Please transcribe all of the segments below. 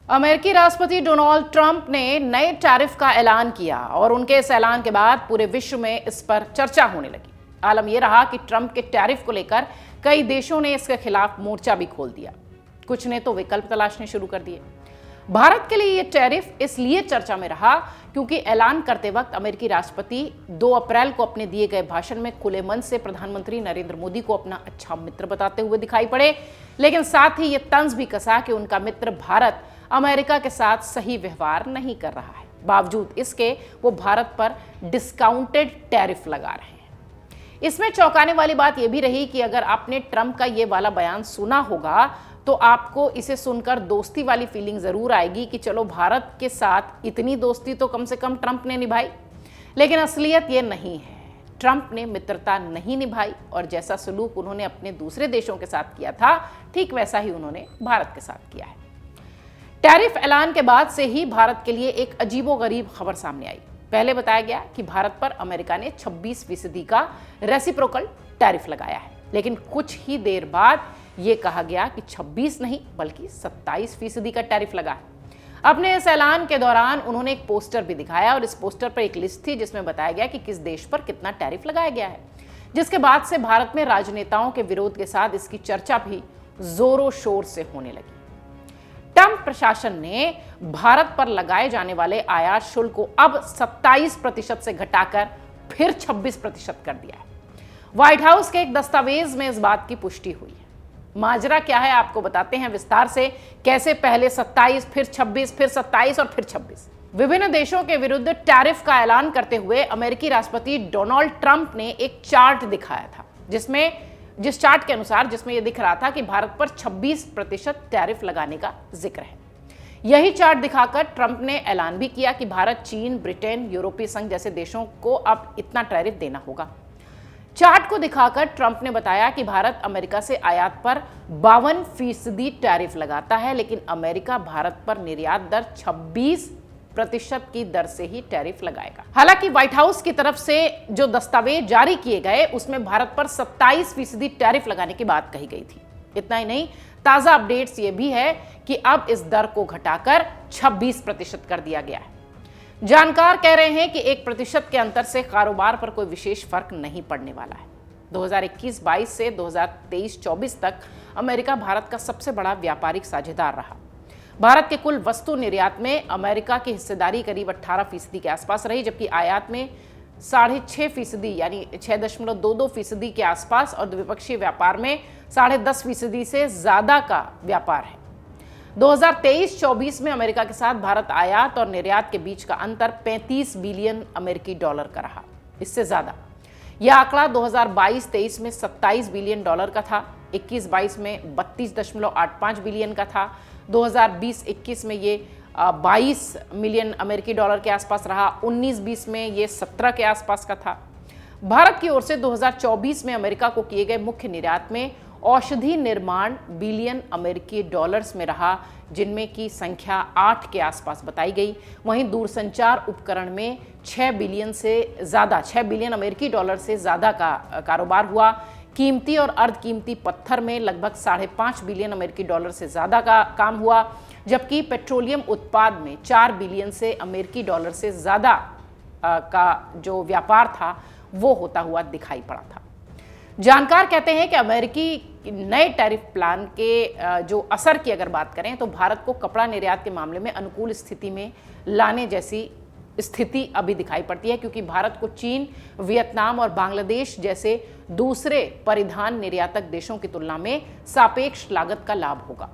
अमेरिकी राष्ट्रपति Donald Trump ने नए टैरिफ का ऐलान किया और उनके इस ऐलान के बाद पूरे विश्व में इस पर चर्चा होने लगी। आलम यह रहा कि ट्रंप के टैरिफ को लेकर कई देशों ने इसके खिलाफ मोर्चा भी खोल दिया। कुछ ने तो विकल्प तलाशने शुरू कर दिए। भारत के लिए यह टैरिफ इसलिए चर्चा में रहा क्योंकि ऐलान करते वक्त अमेरिकी राष्ट्रपति 2 अप्रैल को अपने दिए गए भाषण में खुले मन से प्रधानमंत्री नरेंद्र मोदी को अपना अच्छा मित्र बताते हुए दिखाई पड़े, लेकिन साथ ही यह तंज भी कसा कि उनका मित्र भारत अमेरिका के साथ सही व्यवहार नहीं कर रहा है। बावजूद इसके वो भारत पर डिस्काउंटेड टैरिफ लगा रहे हैं। इसमें चौंकाने वाली बात यह भी रही कि अगर आपने ट्रंप का ये वाला बयान सुना होगा तो आपको इसे सुनकर दोस्ती वाली फीलिंग जरूर आएगी कि चलो भारत के साथ इतनी दोस्ती तो कम से कम ट्रंप ने निभाई। लेकिन असलियत ये नहीं है। ट्रंप ने मित्रता नहीं निभाई और जैसा सलूक उन्होंने अपने दूसरे देशों के साथ किया था, ठीक वैसा ही उन्होंने भारत के साथ किया है। टैरिफ ऐलान के बाद से ही भारत के लिए एक अजीबोगरीब खबर सामने आई। पहले बताया गया कि भारत पर अमेरिका ने 26% का रेसिप्रोकल टैरिफ लगाया है, लेकिन कुछ ही देर बाद यह कहा गया कि 26 नहीं बल्कि 27% का टैरिफ लगा है। अपने इस ऐलान के दौरान उन्होंने एक पोस्टर भी दिखाया और इस पोस्टर पर एक लिस्ट थी जिसमें बताया गया कि किस देश पर कितना टैरिफ लगाया गया है, जिसके बाद से भारत में राजनेताओं के विरोध के साथ इसकी चर्चा भी जोरों शोर से होने लगी। ट्रंप प्रशासन ने भारत पर लगाए जाने वाले आयात शुल्क को अब 27% से घटाकर फिर 26% कर दिया है। व्हाइट हाउस के एक दस्तावेज में इस बात की पुष्टि हुई है। माजरा क्या है आपको बताते हैं विस्तार से, कैसे पहले 27, फिर 26, फिर 27 और फिर 26। विभिन्न देशों के विरुद्ध टैरिफ का ऐलान करते हुए अमेरिकी राष्ट्रपति डोनाल्ड ट्रंप ने एक चार्ट दिखाया था, जिस चार्ट के अनुसार जिसमें यह दिख रहा था कि भारत पर 26% टैरिफ लगाने का जिक्र है। यही चार्ट दिखाकर ट्रंप ने ऐलान भी किया कि भारत, चीन, ब्रिटेन, यूरोपीय संघ जैसे देशों को अब इतना टैरिफ देना होगा। चार्ट को दिखाकर ट्रंप ने बताया कि भारत अमेरिका से आयात पर 52% टैरिफ लगाता है, लेकिन अमेरिका भारत पर निर्यात दर 26% की दर से ही टैरिफ लगाएगा। हालांकि व्हाइट हाउस की तरफ से जो दस्तावेज जारी किए गए उसमें भारत पर 27% टैरिफ लगाने की बात कही गई थी। इतना ही नहीं, ताजा अपडेट्स ये भी है कि अब इस दर को घटाकर 26% कर दिया गया है। जानकार कह रहे हैं कि 1% के अंतर से कारोबार पर कोई विशेष फर्क नहीं पड़ने वाला है। 2021-22 से 2023-24 तक अमेरिका भारत का सबसे बड़ा व्यापारिक साझेदार रहा। भारत के कुल वस्तु निर्यात में अमेरिका की हिस्सेदारी करीब 18% के आसपास रही, जबकि आयात में 6.5% यानी 6.22% के आसपास और द्विपक्षीय व्यापार में 10.5% से ज्यादा का व्यापार है। 2023-24 में अमेरिका के साथ भारत आयात और निर्यात के बीच का अंतर 35 बिलियन अमेरिकी डॉलर का रहा। इससे ज्यादा यह आंकड़ा 2022-23 में 27 बिलियन डॉलर का था, 21-22 में 32.85 बिलियन का था, 2020-21 में ये 22 मिलियन अमेरिकी डॉलर के आसपास रहा, 19-20 में ये 17 के आसपास का था। भारत की ओर से 2024 में अमेरिका को किए गए मुख्य निर्यात में औषधि निर्माण बिलियन अमेरिकी डॉलर्स में रहा, जिनमें की संख्या 8 के आसपास बताई गई। वहीं दूरसंचार उपकरण में 6 बिलियन अमेरिकी डॉलर से ज्यादा का कारोबार हुआ। कीमती और अर्धकीमती पत्थर में लगभग 5.5 बिलियन अमेरिकी डॉलर से ज्यादा का काम हुआ, जबकि पेट्रोलियम उत्पाद में 4 बिलियन से अमेरिकी डॉलर से ज्यादा का जो व्यापार था वो होता हुआ दिखाई पड़ा था। जानकार कहते हैं कि अमेरिकी नए टैरिफ प्लान के जो असर की अगर बात करें तो भारत को कपड़ा निर्यात के मामले में अनुकूल स्थिति में लाने जैसी स्थिति अभी दिखाई पड़ती है, क्योंकि भारत को चीन, वियतनाम और बांग्लादेश जैसे दूसरे परिधान निर्यातक देशों की तुलना में सापेक्ष लागत का लाभ होगा।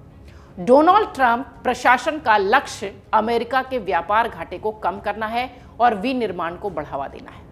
डोनाल्ड ट्रंप प्रशासन का लक्ष्य अमेरिका के व्यापार घाटे को कम करना है और विनिर्माण को बढ़ावा देना है।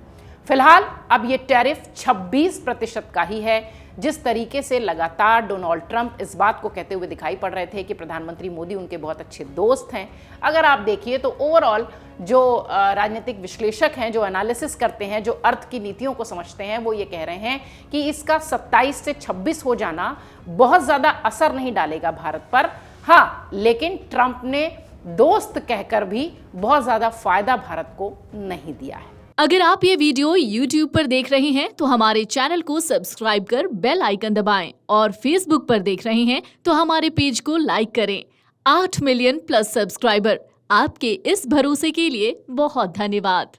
फिलहाल अब ये टैरिफ 26% का ही है। जिस तरीके से लगातार डोनाल्ड ट्रंप इस बात को कहते हुए दिखाई पड़ रहे थे कि प्रधानमंत्री मोदी उनके बहुत अच्छे दोस्त हैं, अगर आप देखिए तो ओवरऑल जो राजनीतिक विश्लेषक हैं, जो एनालिसिस करते हैं, जो अर्थ की नीतियों को समझते हैं, वो ये कह रहे हैं कि इसका 27 से 26 हो जाना बहुत ज़्यादा असर नहीं डालेगा भारत पर। हाँ, लेकिन ट्रंप ने दोस्त कहकर भी बहुत ज़्यादा फायदा भारत को नहीं दिया है। अगर आप ये वीडियो YouTube पर देख रहे हैं तो हमारे चैनल को सब्सक्राइब कर बेल आइकन दबाएं और Facebook पर देख रहे हैं तो हमारे पेज को लाइक करें। 8 मिलियन प्लस सब्सक्राइबर। आपके इस भरोसे के लिए बहुत धन्यवाद।